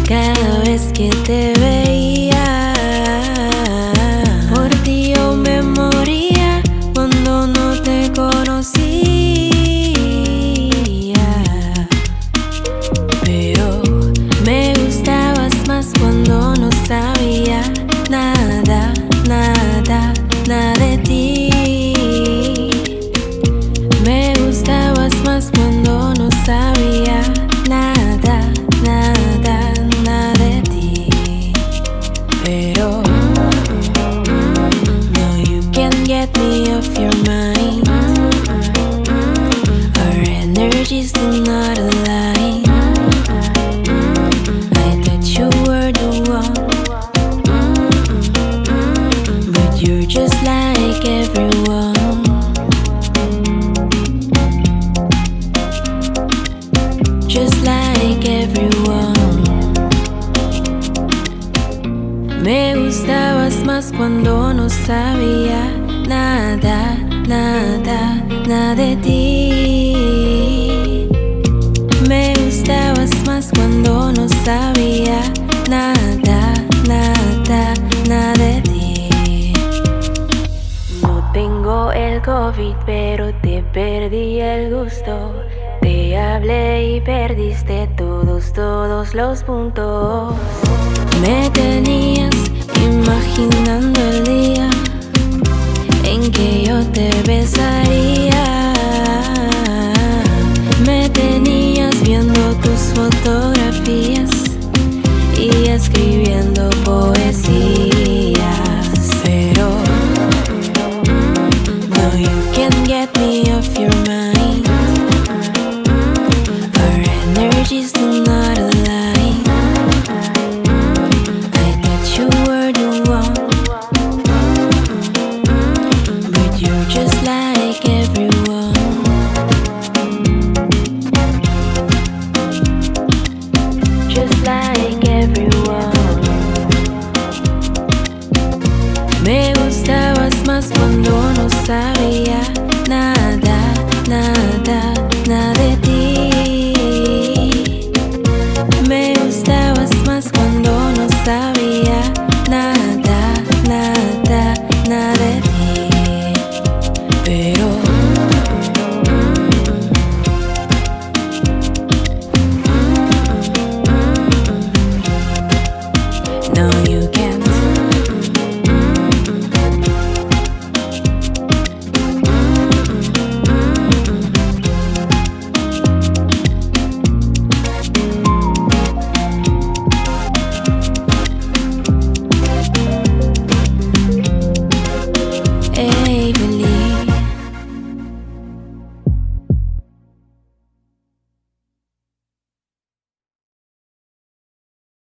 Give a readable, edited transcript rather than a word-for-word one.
cada vez que te veía. Por ti yo me moría cuando no te conocía, pero me gustabas más cuando no sabía nada, nada, nada de ti. Me gustabas más cuando no sabía nada, nada, nada de ti. Pero no, you can't get me off your mind. Our energies do not align. I thought you were the one, but you're just like everyone. Just like everyone. Me gustabas más cuando no sabía nada, nada, nada de ti. Me gustabas más cuando no sabía nada, nada, nada de ti. No tengo el COVID, pero te perdí el gusto. Te hablé y perdiste todos los puntos. Me tenías imaginando el día en que yo te besaría. Me tenías viendo tus fotografías y escribiendo poesías. Pero no, you can't get me off your mind. Energies do not align. I thought you were the one, but you're just like everyone. Just like everyone. Me gustabas más cuando